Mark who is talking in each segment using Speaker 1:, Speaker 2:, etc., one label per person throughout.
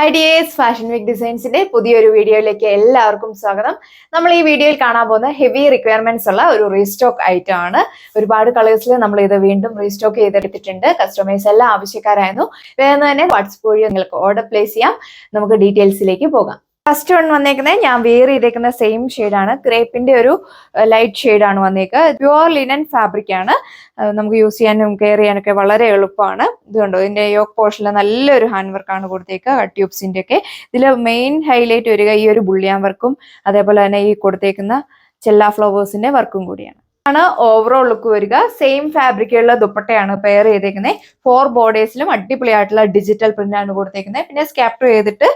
Speaker 1: ഐഡിയേഴ്സ് fashion week ഡിസൈൻസിന്റെ പുതിയൊരു വീഡിയോയിലേക്ക് എല്ലാവർക്കും സ്വാഗതം. നമ്മൾ ഈ വീഡിയോയിൽ കാണാൻ പോകുന്ന ഹെവി റിക്വയർമെന്റ്സ് ഉള്ള ഒരു റീസ്റ്റോക്ക് ഐറ്റം ആണ്. ഒരുപാട് കളേഴ്സിൽ നമ്മൾ ഇത് വീണ്ടും റീസ്റ്റോക്ക് ചെയ്തെടുത്തിട്ടുണ്ട്. കസ്റ്റമേഴ്സ് എല്ലാം ആവശ്യക്കാരായിരുന്നു. വേഗം തന്നെ വാട്സ്ആപ്പ് വഴി നിങ്ങൾക്ക് ഓർഡർ പ്ലേസ് ചെയ്യാം. നമുക്ക് ഡീറ്റെയിൽസിലേക്ക് പോകാം. ഫസ്റ്റ് വൺ വന്നേക്കുന്നത് ഞാൻ വെയർ ചെയ്തേക്കുന്ന സെയിം ഷെയ്ഡാണ്. ക്രേപ്പിന്റെ ഒരു ലൈറ്റ് ഷെയ്ഡാണ് വന്നേക്കുക. പ്യുവർ ലിനൻ ഫാബ്രിക് ആണ്. നമുക്ക് യൂസ് ചെയ്യാനും കെയർ ചെയ്യാനൊക്കെ വളരെ എളുപ്പമാണ്. ഇതുകൊണ്ടോ ഇതിന്റെ യോക്ക് പോർഷനിൽ നല്ലൊരു ഹാൻഡ് വർക്കാണ് കൊടുത്തേക്കുക. കട്ട് ട്യൂബ്സിന്റെ ഒക്കെ ഇതിൽ മെയിൻ ഹൈലൈറ്റ് വരിക ഈ ഒരു ബുള്ളിയാൻ വർക്കും അതേപോലെ തന്നെ ഈ കൊടുത്തേക്കുന്ന ചെല്ലാ ഫ്ലവേഴ്സിന്റെ വർക്കും കൂടിയാണ്. ആണ് ഓവറോൾ ലുക്ക് വരിക. സെയിം ഫാബ്രിക്കുള്ള ദുപ്പട്ടയാണ് പെയർ ചെയ്തേക്കുന്നത്. 4 ബോർഡേഴ്സിലും അടിപൊളിയായിട്ടുള്ള ഡിജിറ്റൽ പ്രിന്റ് ആണ് കൊടുത്തേക്കുന്നത്. പിന്നെ സ്കാപ്റ്റർ ചെയ്തിട്ട്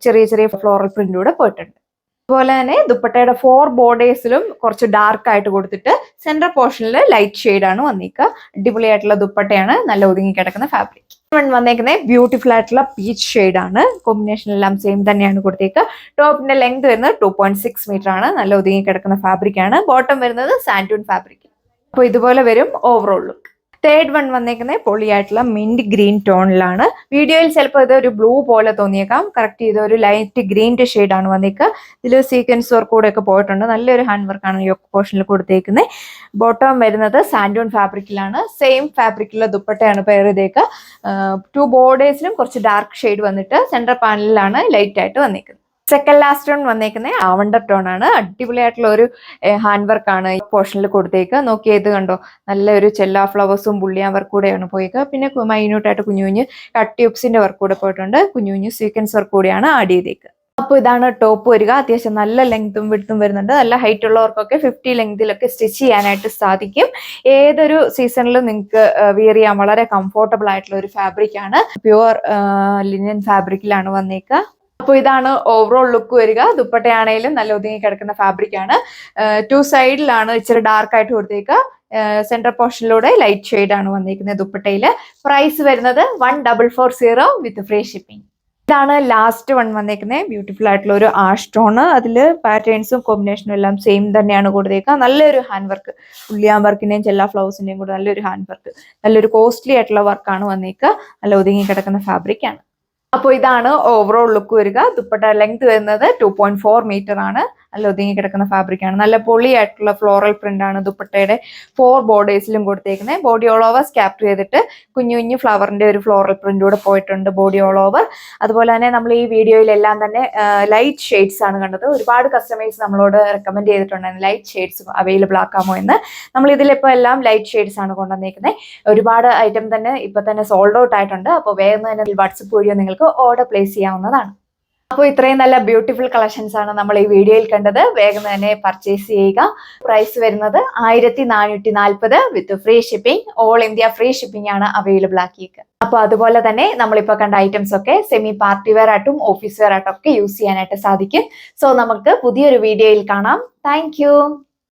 Speaker 1: ചെറിയ ചെറിയ ഫ്ലോറൽ പ്രിന്റ് കൂടെ പോയിട്ടുണ്ട്. അതുപോലെ തന്നെ ദുപ്പട്ടയുടെ 4 ബോർഡേഴ്സിലും കുറച്ച് ഡാർക്ക് ആയിട്ട് കൊടുത്തിട്ട് സെന്റർ പോർഷനിൽ ലൈറ്റ് ഷെയ്ഡ് ആണ് വന്നിരിക്കുക. അടിപൊളിയായിട്ടുള്ള ദുപ്പട്ടയാണ്. നല്ല ഒതുങ്ങി കിടക്കുന്ന ഫാബ്രിക്. വന്നേക്കുന്നത് ബ്യൂട്ടിഫുൾ ആയിട്ടുള്ള പീച്ച് ഷെയ്ഡ് ആണ്. കോമ്പിനേഷൻ എല്ലാം സെയിം തന്നെയാണ് കൊടുത്തേക്കുക. ടോപ്പിന്റെ ലെങ്ത് വരുന്നത് 2.6 മീറ്റർ ആണ്. നല്ല ഒതുങ്ങി കിടക്കുന്ന ഫാബ്രിക് ആണ്. ബോട്ടം വരുന്നത് സാൻഡൂൺ ഫാബ്രിക്. അപ്പോൾ ഇതുപോലെ വരും ഓവറോൾ ലുക്ക്. തേർഡ് വൺ വന്നേക്കുന്നത് പൊളിയായിട്ടുള്ള മിന്റ് ഗ്രീൻ ടോണിലാണ്. വീഡിയോയിൽ ചിലപ്പോൾ ഇതൊരു ബ്ലൂ പോലെ തോന്നിയേക്കാം. കറക്റ്റ് ചെയ്ത ഒരു ലൈറ്റ് ഗ്രീൻ്റെ ഷെയ്ഡാണ് വന്നേക്കുക. ഇതിൽ സീക്വൻസ് വർക്ക് കൂടെ ഒക്കെ പോയിട്ടുണ്ട്. നല്ലൊരു ഹാൻഡ് വർക്കാണ് യോക്ക് പോർഷനിൽ കൊടുത്തേക്കുന്നത്. ബോട്ടം വരുന്നത് സാൻഡൂൺ ഫാബ്രിക്കിലാണ്. സെയിം ഫാബ്രിക്കുള്ള ദുപ്പട്ടയാണ് പെയർ ചെയ്തേക്കുക. 2 ബോർഡേഴ്സിലും കുറച്ച് ഡാർക്ക് ഷെയ്ഡ് വന്നിട്ട് സെൻട്രൽ പാനലിലാണ് ലൈറ്റ് ആയിട്ട് വന്നേക്കുന്നത്. സെക്കൻഡ് ലാസ്റ്റ് ടോൺ വന്നേക്കുന്നത് ലാവണ്ടർ ടോൺ ആണ്. അടിപൊളിയായിട്ടുള്ള ഒരു ഹാൻഡ് വർക്കാണ് ഈ പോർഷനിൽ കൊടുത്തേക്കുക. നോക്കിയത് കണ്ടോ, നല്ലൊരു ചെല്ലാ ഫ്ലവേഴ്സും ബുള്ളിയാൻ വർക്ക് കൂടെയാണ് പോയേക്കുക. പിന്നെ മൈന്യൂട്ടായിട്ട് കുഞ്ഞു കുഞ്ഞ് കട്ട് ട്യൂബ്സിന്റെ വർക്ക് കൂടെ പോയിട്ടുണ്ട്. കുഞ്ഞു കുഞ്ഞു സീക്വൻസ് വർക്ക് കൂടെയാണ് ആഡ് ചെയ്തേക്കുക. അപ്പോൾ ഇതാണ് ടോപ്പ് വരിക. അത്യാവശ്യം നല്ല ലെങ്ത്തും വിഡ്ത്തും വരുന്നുണ്ട്. നല്ല ഹൈറ്റ് ഉള്ളവർക്കൊക്കെ 50 ലെങ്തിലൊക്കെ സ്റ്റിച്ച് ചെയ്യാനായിട്ട് സാധിക്കും. ഏതൊരു സീസണിലും നിങ്ങൾക്ക് വിയർ ചെയ്യാൻ വളരെ കംഫോർട്ടബിൾ ആയിട്ടുള്ള ഒരു ഫാബ്രിക് ആണ്. പ്യുവർ ലിനൻ ഫാബ്രിക്കിലാണ് വന്നേക്കുക. അപ്പോൾ ഇതാണ് ഓവറോൾ ലുക്ക് വരിക. ദുപ്പട്ടയാണേലും നല്ല ഒതുങ്ങി കിടക്കുന്ന ഫാബ്രിക് ആണ്. 2 സൈഡിലാണ് ഇച്ചിരി ഡാർക്ക് ആയിട്ട് കൊടുത്തേക്കുക. സെൻട്രൽ പോർഷനിലൂടെ ലൈറ്റ് ഷെയ്ഡ് ആണ് വന്നിരിക്കുന്നത് ദുപ്പട്ടയിൽ. പ്രൈസ് വരുന്നത് 1440 വിത്ത് ഫ്രീ ഷിപ്പിംഗ്. ഇതാണ് ലാസ്റ്റ് വൺ വന്നേക്കുന്നത്. ബ്യൂട്ടിഫുൾ ആയിട്ടുള്ള ഒരു ആഷ് ടോൺ. അതിൽ പാറ്റേൺസും കോമ്പിനേഷനും എല്ലാം സെയിം തന്നെയാണ് കൊടുത്തേക്കുക. നല്ലൊരു ഹാൻഡ് വർക്ക്, ഉള്ളിയാൻ വർക്കിന്റെയും ചെല്ലാ ഫ്ലവേഴ്സിന്റെയും കൂടെ നല്ലൊരു ഹാൻഡ് വർക്ക്. നല്ലൊരു കോസ്റ്റ്ലി ആയിട്ടുള്ള വർക്കാണ് വന്നേക്കുക. നല്ല ഒതുങ്ങി കിടക്കുന്ന ഫാബ്രിക് ആണ്. അപ്പോൾ ഇതാണ് ഓവറോൾ ലുക്ക് വരിക. ദുപ്പട്ട ലെങ്ത് വരുന്നത് 2.4 മീറ്റർ ആണ്. നല്ല ഒതുങ്ങി കിടക്കുന്ന ഫാബ്രിക് ആണ്. നല്ല പൊളിയായിട്ടുള്ള ഫ്ലോറൽ പ്രിന്റ് ആണ് ദുപ്പട്ടയുടെ 4 ബോർഡേഴ്സിലും കൊടുത്തേക്കുന്നത്. ബോഡി ഓൾ ഓവർ സ്കാപ്റ്റർ ചെയ്തിട്ട് കുഞ്ഞു കുഞ്ഞു ഫ്ലവറിന്റെ ഒരു ഫ്ലോറൽ പ്രിന്റ് കൂടെ പോയിട്ടുണ്ട് ബോഡി ഓൾ ഓവർ. അതുപോലെ തന്നെ നമ്മൾ ഈ വീഡിയോയിലെല്ലാം തന്നെ ലൈറ്റ് ഷെയ്ഡ്സ് ആണ് കണ്ടത്. ഒരുപാട് കസ്റ്റമേഴ്സ് നമ്മളോട് റെക്കമെൻഡ് ചെയ്തിട്ടുണ്ടായിരുന്നു ലൈറ്റ് ഷെയ്ഡ്സ് അവൈലബിൾ ആക്കാമോ എന്ന്. നമ്മൾ ഇതിലിപ്പോൾ എല്ലാം ലൈറ്റ് ഷെയ്ഡ്സ് ആണ് കൊണ്ടുവന്നേക്കുന്നത്. ഒരുപാട് ഐറ്റം തന്നെ ഇപ്പൊ തന്നെ സോൾഡ് ഔട്ട് ആയിട്ടുണ്ട്. അപ്പോൾ വേഗം തന്നെ വാട്സപ്പ് വഴിയോ നിങ്ങൾക്ക് ഓർഡർ പ്ലേസ് ചെയ്യാവുന്നതാണ്. അപ്പോൾ ഇത്രയും നല്ല ബ്യൂട്ടിഫുൾ കളക്ഷൻസ് ആണ് നമ്മൾ ഈ വീഡിയോയിൽ കണ്ടത്. വേഗം തന്നെ പർച്ചേസ് ചെയ്യുക. പ്രൈസ് വരുന്നത് 1440 വിത്ത് free shipping. All India free shipping ആണ് അവൈലബിൾ ആക്കിയേക്കുക. അപ്പോൾ അതുപോലെ തന്നെ നമ്മളിപ്പോൾ കണ്ട ഐറ്റംസ് ഒക്കെ സെമി പാർട്ടി വെയർ ആയിട്ടും ഓഫീസ് വെയർ ആയിട്ടും ഒക്കെ യൂസ് ചെയ്യാനായിട്ട് സാധിക്കും. സോ നമുക്ക് പുതിയൊരു വീഡിയോയിൽ കാണാം. താങ്ക്